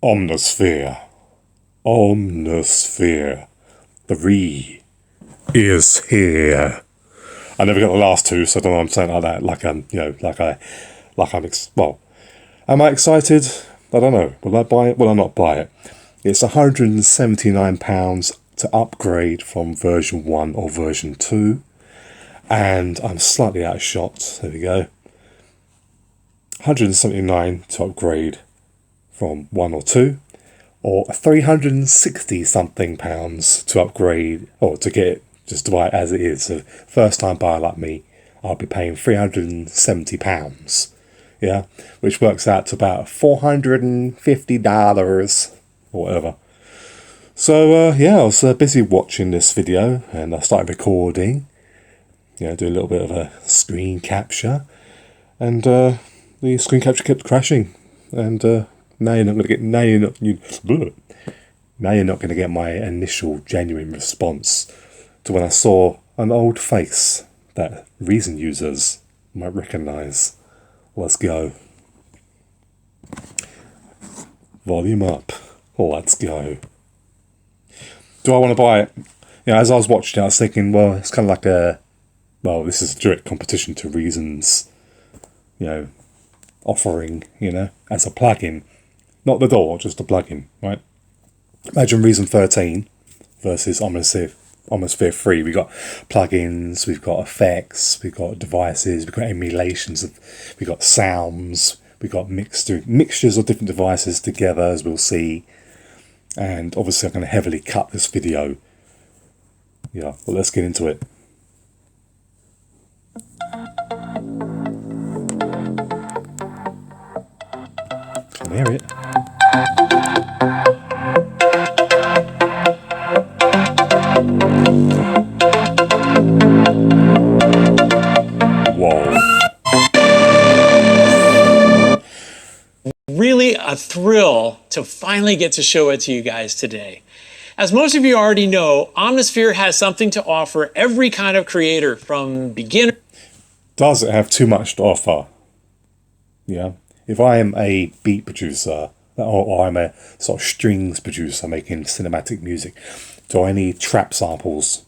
Omnosphere. Omnosphere 3 is here. I never got the last two, so I don't know what I'm saying like that. Like am I excited? I don't know. Will I buy it? Will I not buy it? It's £179 to upgrade from version 1 or version 2. And I'm slightly out of shot. There we go. £179 to upgrade from 1 or 2. Or £360 something to upgrade, or to get it, just to buy it as it is. So first time buyer like me, I'll be paying £370. Yeah, which works out to about $450 or whatever. So yeah, I was busy watching this video and I started recording. Do a little bit of a screen capture, and the screen capture kept crashing. And now you're not going to get now you're not going to get my initial genuine response to when I saw an old face that Reason users might recognize. Let's go. Volume up. Let's go. Do I want to buy it? As I was watching it, I was thinking, well, it's kind of like this is a direct competition to Reason's, offering, as a plugin. Not the DAW, just a plugin, right? Imagine Reason 13 versus Omnosphere 3. We've got plugins, we've got effects, we've got devices, we've got emulations, we've got sounds, we've got mixtures of different devices together, as we'll see. And obviously I'm going to heavily cut this video. Well, let's get into it. Can hear it. Whoa. Really a thrill to finally get to show it to you guys today. As most of you already know, Omnosphere has something to offer every kind of creator, from beginner. Does it have too much to offer? Yeah. If I am a beat producer, or I'm a sort of strings producer making cinematic music, do I need trap samples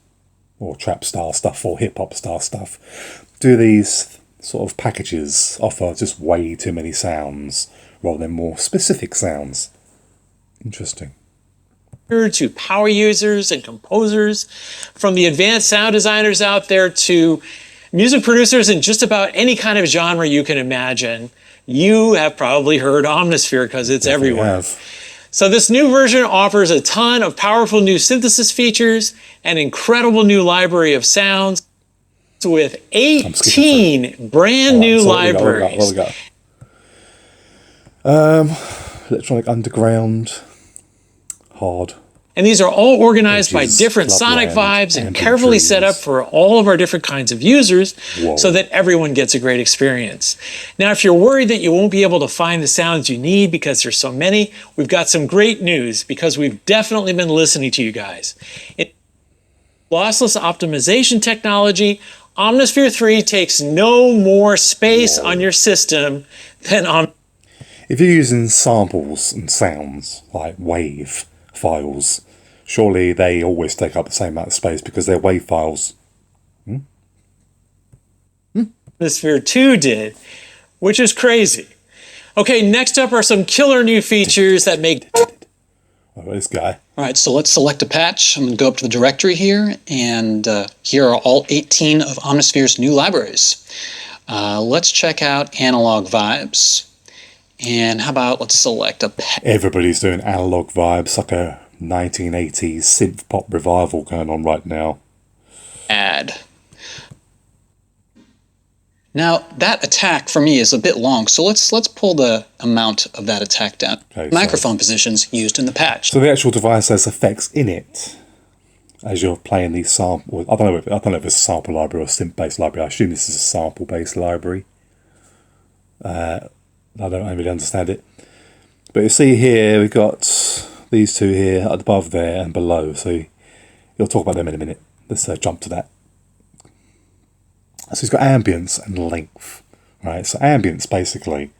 or trap style stuff or hip hop style stuff? Do these sort of packages offer just way too many sounds rather than more specific sounds? Interesting. To power users and composers, from the advanced sound designers out there to music producers in just about any kind of genre you can imagine, you have probably heard Omnosphere because it's everywhere. So this new version offers a ton of powerful new synthesis features, an incredible new library of sounds with 18 brand new libraries. What we got? Electronic Underground, Hard. And these are all organized by different sonic vibes and carefully set up for all of our different kinds of users so that everyone gets a great experience. Now, if you're worried that you won't be able to find the sounds you need because there's so many, we've got some great news because we've definitely been listening to you guys. In lossless optimization technology, Omnosphere 3 takes no more space on your system than on. If you're using samples and sounds like wave files, surely they always take up the same amount of space because they're wave files. Omnosphere 2 did, which is crazy. Okay, next up are some killer new features that make. This guy. All right, so let's select a patch. I'm going to go up to the directory here, and here are all 18 of Omnosphere's new libraries. Let's check out Analog Vibes. And how about let's select a patch. Everybody's doing analog vibes, like a 1980s synth pop revival going on right now. Add. Now, that attack for me is a bit long, so let's pull the amount of that attack down. Okay, microphone positions used in the patch. So the actual device has effects in it as you're playing these samples. I don't know if it's a sample library or a synth-based library. I assume this is a sample-based library. I don't really understand it. But you see here, we've got these two here, above there and below. So you'll talk about them in a minute. Let's jump to that. So it's got ambience and length, right? So ambience basically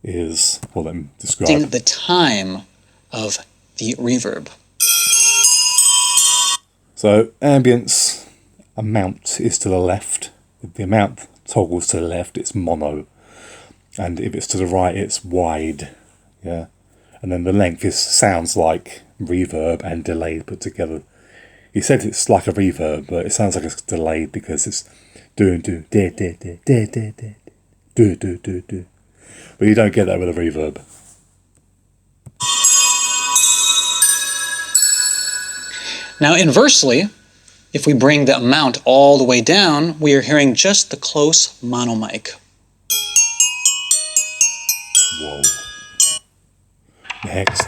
is, well, let me describe. The time of the reverb. So ambience amount is to the left. If the amount toggles to the left, it's mono. And if it's to the right, it's wide. Yeah. And then the length sounds like reverb and delay put together. He said it's like a reverb, but it sounds like it's delayed because it's doing do do do do do do do do do do. But you don't get that with a reverb. Now inversely, if we bring the amount all the way down, we are hearing just the close mono mic. Whoa. Next.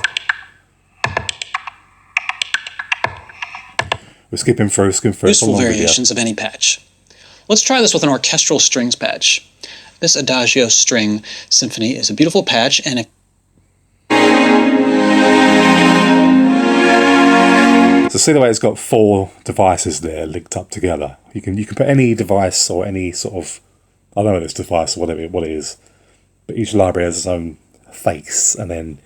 We're skipping through. Useful variations of any patch. Let's try this with an orchestral strings patch. This Adagio string symphony is a beautiful patch, and so see the way it's got 4 devices there linked up together. You can put any device or any sort of, I don't know this device or what it is, but each library has its own face, and then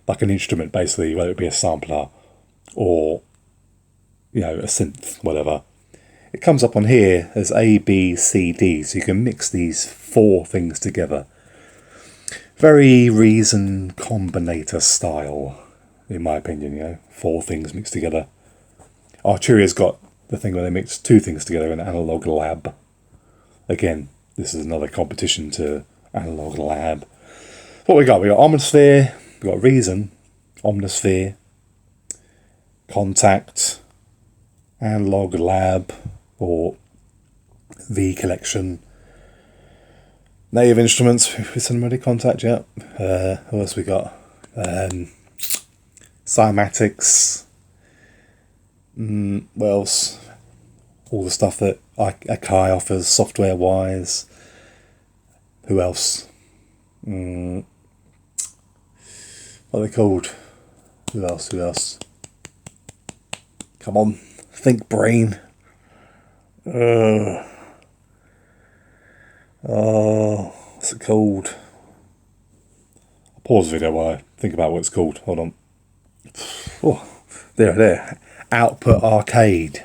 like an instrument basically, whether it be a sampler or a synth, whatever. It comes up on here as A, B, C, D, so you can mix these 4 things together. Very Reason Combinator style, in my opinion. 4 things mixed together. Arturia's got the thing where they mix 2 things together in Analog Lab. Again, this is another competition to Analog Lab. What we got? We got Omnosphere, we got Reason, Omnosphere, Contact, Analog Lab, or V Collection, Native Instruments with Cinematic Contact. Yeah. What else we got? Cymatics. What else? All the stuff that Akai offers software wise. Who else? What are they called? Who else? Come on, think brain. What's it called? I'll pause the video while I think about what it's called. Hold on. Oh, there. Output Arcade.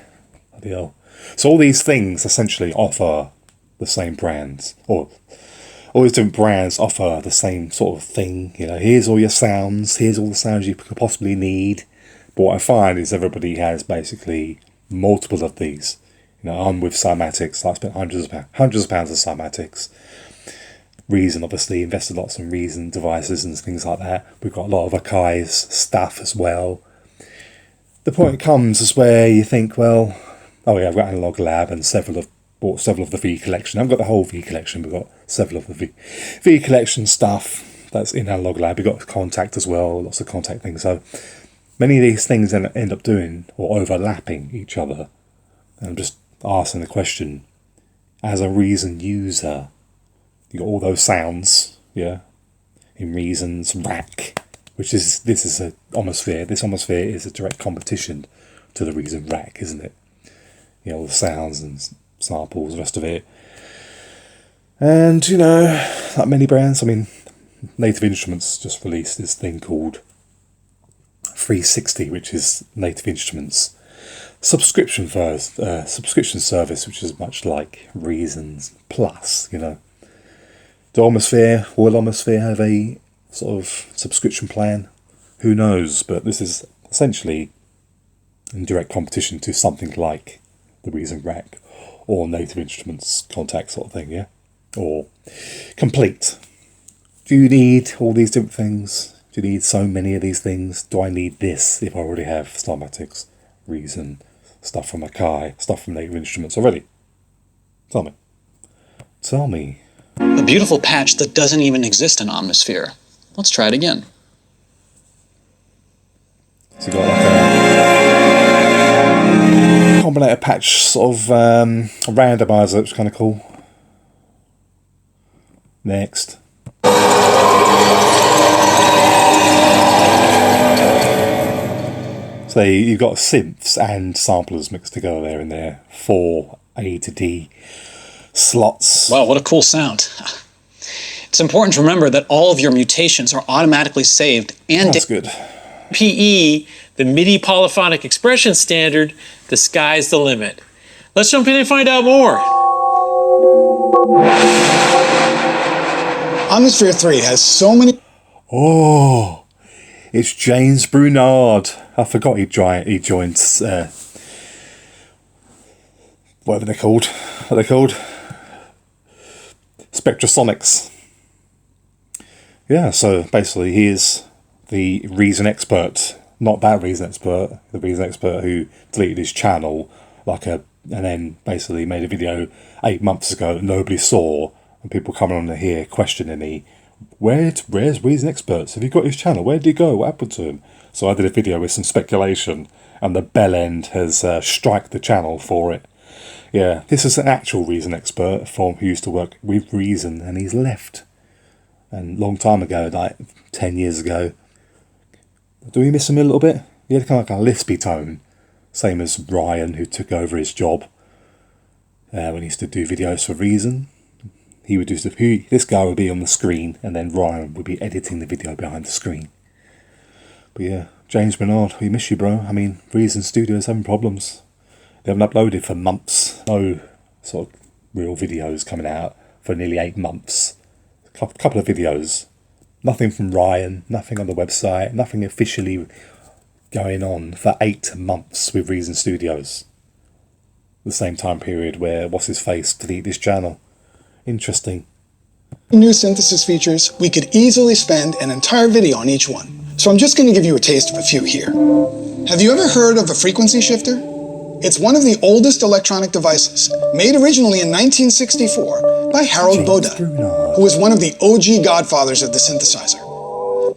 Bloody hell. So all these things essentially offer the same brands, or all these different brands offer the same sort of thing. Here's all your sounds. Here's all the sounds you could possibly need. But what I find is everybody has basically multiple of these. I'm with Cymatics. I spent hundreds of pounds on Cymatics. Reason, obviously, invested lots in Reason devices and things like that. We've got a lot of Akai's stuff as well. The point comes is where you think, well, oh yeah, I've got Analog Lab and bought several of the V Collection. I haven't got the whole V Collection, but got several of the V Collection stuff that's in Analog Lab. We've got Contact as well, lots of Contact things. So many of these things end up doing or overlapping each other. And I'm just asking the question, as a Reason user, you got all those sounds, yeah, in Reason's rack, this is a Omnosphere. This Omnosphere is a direct competition to the Reason rack, isn't it? All the sounds and samples, the rest of it. And, like many brands, Native Instruments just released this thing called 360, which is Native Instruments subscription service, which is much like Reason's Plus. Will Omnosphere have a sort of subscription plan? Who knows? But this is essentially in direct competition to something like the Reason Rack or Native Instruments Contact sort of thing, yeah? Or Complete. Do you need all these different things? Do you need so many of these things? Do I need this if I already have Cymatics, Reason, stuff from Akai, stuff from Native Instruments already? Tell me. A beautiful patch that doesn't even exist in Omnosphere. Let's try it again. So you got like a combinator patch, sort of a randomizer, which is kind of cool. Next. So you've got synths and samplers mixed together there in their 4 A to D slots. Wow, what a cool sound. It's important to remember that all of your mutations are automatically saved and That's good. PE, the MIDI polyphonic expression standard, the sky's the limit. Let's jump in and find out more. Omnosphere 3 has so many... Oh, it's James Brunard. I forgot he joined, whatever they're called. What are they called? Spectrasonics. Yeah, so basically he is the Reason expert. Not that Reason expert, the Reason expert who deleted his channel and then basically made a video 8 months ago that nobody saw, and people coming on here questioning me, where's Reason Experts? Have you got his channel? Where did he go? What happened to him? So I did a video with some speculation, and the bell end has striked the channel for it. Yeah, this is an actual Reason expert who used to work with Reason, and he's left. And long time ago, like 10 years ago. Do we miss him a little bit? He had kind of like a lispy tone, same as Ryan, who took over his job when he used to do videos for Reason. He would do stuff. This guy would be on the screen, and then Ryan would be editing the video behind the screen. But yeah, James Bernard, we miss you, bro. I mean, Reason Studios having problems. They haven't uploaded for months. No sort of real videos coming out for nearly 8 months. A couple of videos. Nothing from Ryan, nothing on the website, nothing officially going on for 8 months with Reason Studios. The same time period where What's-His-Face deleted his channel. Interesting. new synthesis features. We could easily spend an entire video on each one. So I'm just going to give you a taste of a few here. Have you ever heard of a frequency shifter? It's one of the oldest electronic devices, made originally in 1964 by Harold Boda, who was one of the OG godfathers of the synthesizer.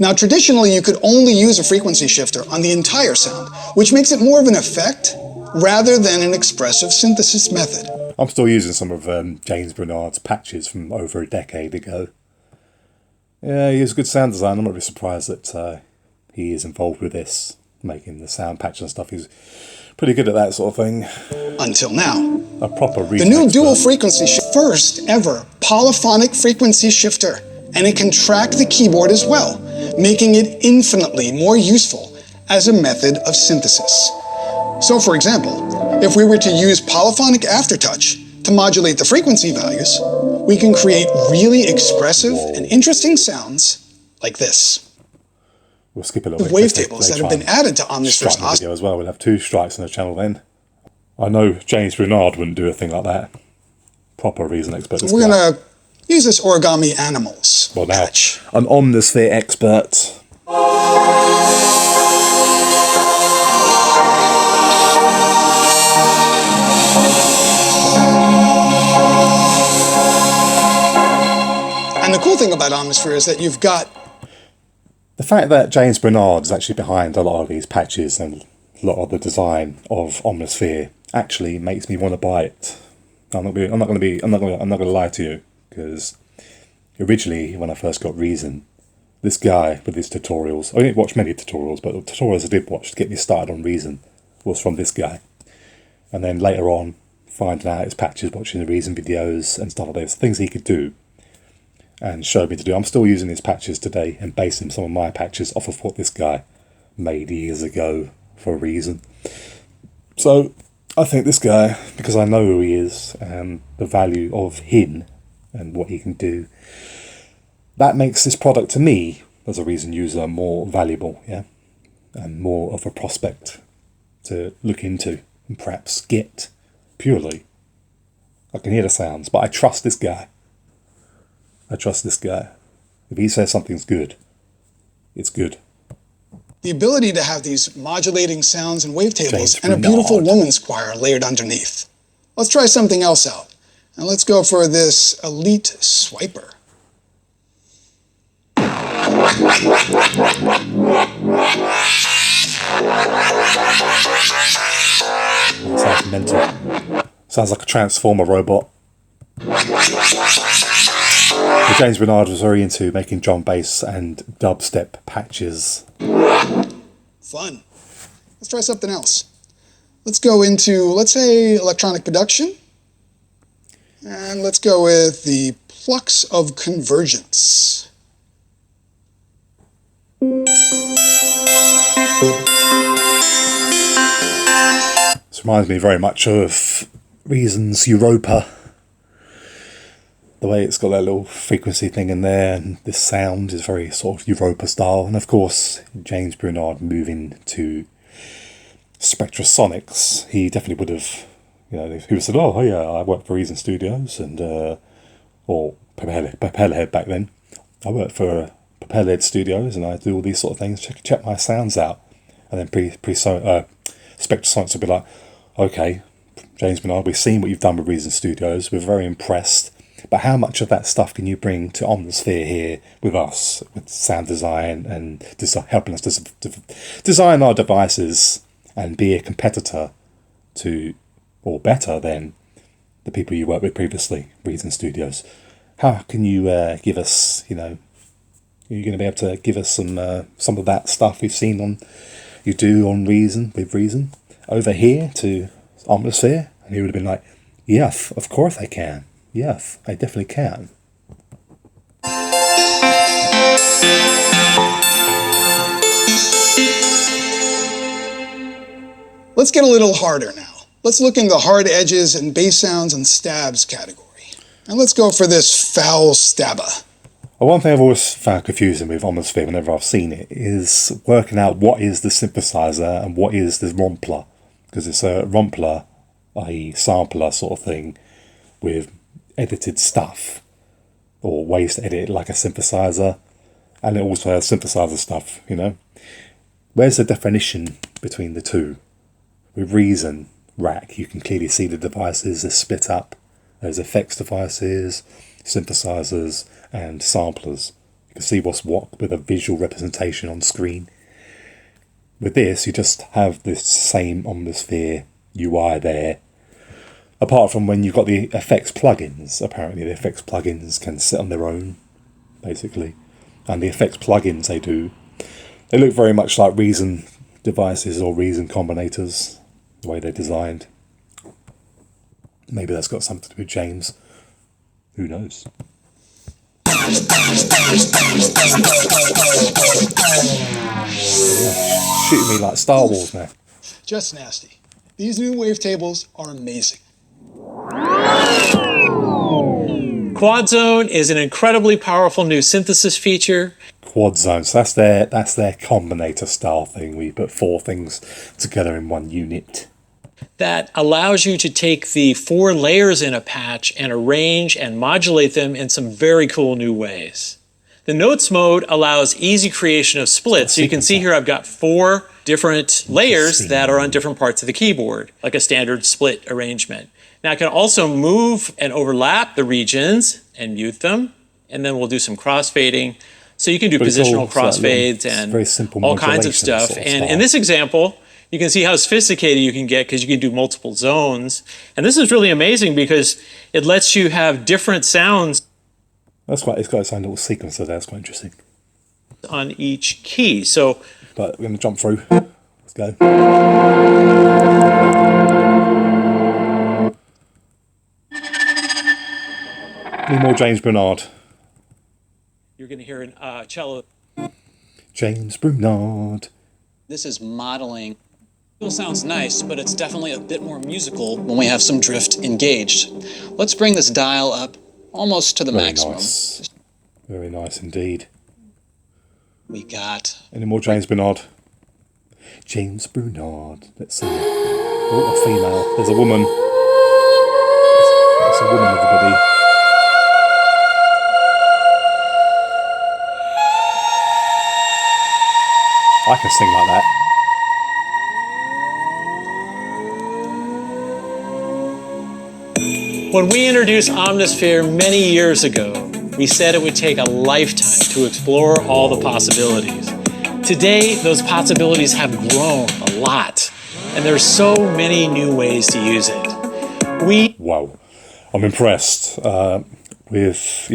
Now, traditionally, you could only use a frequency shifter on the entire sound, which makes it more of an effect rather than an expressive synthesis method. I'm still using some of James Bernard's patches from over a decade ago. Yeah, he has a good sound design. I'm not really surprised that he is involved with this, making the sound patch and stuff. He's pretty good at that sort of thing. Until now. A proper The new dual frequency first ever polyphonic frequency shifter, and it can track the keyboard as well, making it infinitely more useful as a method of synthesis. So for example, if we were to use polyphonic aftertouch to modulate the frequency values, we can create really expressive and interesting sounds like this. We'll skip a little bit. Wavetables that have been added to Omnisphere's video as well. We'll have 2 strikes on the channel then. I know James Bernard wouldn't do a thing like that. Proper Reason expert. We're going to use this origami animals patch. An Omnosphere expert. And the cool thing about Omnisphere is that you've got the fact that James Bernard is actually behind a lot of these patches and a lot of the design of Omnosphere actually makes me want to buy it. I'm not going to lie to you, because originally when I first got Reason, this guy with his tutorials, I didn't watch many tutorials, but the tutorials I did watch to get me started on Reason was from this guy. And then later on, finding out his patches, watching the Reason videos and stuff like this, things he could do, and showed me to do. I'm still using his patches today and basing some of my patches off of what this guy made years ago for a reason. So I think this guy, because I know who he is and the value of him and what he can do, that makes this product to me, as a Reason user, more valuable, yeah, and more of a prospect to look into and perhaps get purely. I can hear the sounds, but I trust this guy. I trust this guy. If he says something's good, it's good. the ability to have these modulating sounds and wavetables and a beautiful woman's choir layered underneath. Let's try something else out. And let's go for this Elite Swiper. Sounds mental. Sounds like a Transformer robot. But James Bernard was very into making drum bass and dubstep patches. Fun. Let's try something else. Let's go into, let's say, electronic production. And let's go with the flux of convergence. This reminds me very much of Reason's Europa. The way it's got that little frequency thing in there, and this sound is very sort of Europa style. And of course, James Brunard moving to Spectrasonics, he definitely would have, you know, he said, oh yeah, I work for Reason Studios, and or Propellerhead back then. I work for Propellerhead Studios, and I do all these sort of things, check my sounds out. And then Spectrasonics would be like, okay, James Brunard, we've seen what you've done with Reason Studios, we're very impressed. But how much of that stuff can you bring to Omnosphere here with us, with sound design and helping us to design our devices and be a competitor to, or better than, the people you worked with previously, Reason Studios? How can you give us, you know, are you going to be able to give us some of that stuff we've seen on, you do on Reason, with Reason, over here to Omnosphere? And he would have been like, yes, of course I can. Yes, I definitely can. Let's get a little harder now. Let's look in the hard edges and bass sounds and stabs category. And let's go for this foul stabber. Well, one thing I've always found confusing with Omnosphere whenever I've seen it is working out what is the synthesizer and what is the rompler. Because it's a rompler, i.e. sampler sort of thing, with edited stuff, or ways to edit it like a synthesizer, and it also has synthesizer stuff, you know. Where's the definition between the two? With Reason Rack, you can clearly see the devices are split up. There's effects devices, synthesizers, and samplers. You can see what's what with a visual representation on screen. With this, you just have this same Omnosphere UI there. Apart from when you've got the effects plugins, apparently the effects plugins can sit on their own, basically. And the effects plugins they look very much like Reason devices or Reason combinators, the way they're designed. Maybe that's got something to do with James. Who knows? Yeah, shooting me like Star Wars now. Just nasty. These new wavetables are amazing. Quad Zone is an incredibly powerful new synthesis feature. Quad zones, that's their combinator style thing. We put four things together in one unit. That allows you to take the 4 layers in a patch and arrange and modulate them in some very cool new ways. The notes mode allows easy creation of splits. So you can see here I've got 4 different layers that are on different parts of the keyboard, like a standard split arrangement. Now I can also move and overlap the regions and mute them, and then we'll do some crossfading. So you can do positional crossfades and all kinds of stuff. And in this example, you can see how sophisticated you can get because you can do multiple zones. And this is really amazing because it lets you have different sounds. It's got its own little sequence there. That's quite interesting. On each key. So, but we're going to jump through. Let's go. Any more James Brunard? You're going to hear an cello. James Brunard. This is modeling. It sounds nice, but it's definitely a bit more musical when we have some drift engaged. Let's bring this dial up almost to the maximum. Nice. Very nice indeed. We got... Any more James Brunard? James Brunard. Let's see. Oh, a female. There's a woman. It's a woman, everybody. I can sing like that. When we introduced Omnosphere many years ago, we said it would take a lifetime to explore all the possibilities. Today, those possibilities have grown a lot, and there's so many new ways to use it. Wow, I'm impressed with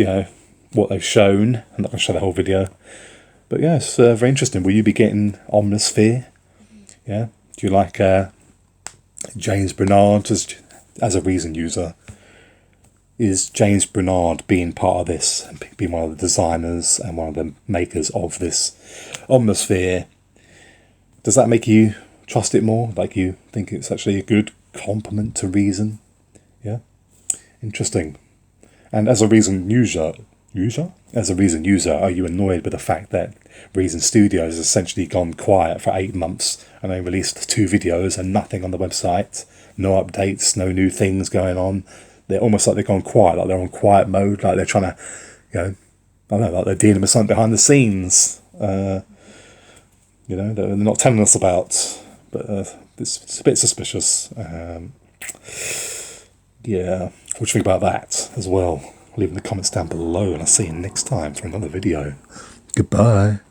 what they've shown. I'm not going to show the whole video, but yeah, it's very interesting. Will you be getting Omnosphere? Yeah, do you like James Brunard as a Reason user? is James Bernard being part of this, and being one of the designers and one of the makers of this Omnosphere, does that make you trust it more? Like, you think it's actually a good complement to Reason? Yeah, interesting. And as a Reason user, are you annoyed with the fact that Reason Studios has essentially gone quiet for 8 months and they released 2 videos and nothing on the website, no updates, no new things going on? They're almost like they've gone quiet, like they're on quiet mode, like they're trying to, I don't know, like they're dealing with something behind the scenes, they're not telling us about, but it's a bit suspicious. Yeah, what do you think about that as well? Leave in the comments down below, and I'll see you next time for another video. Goodbye.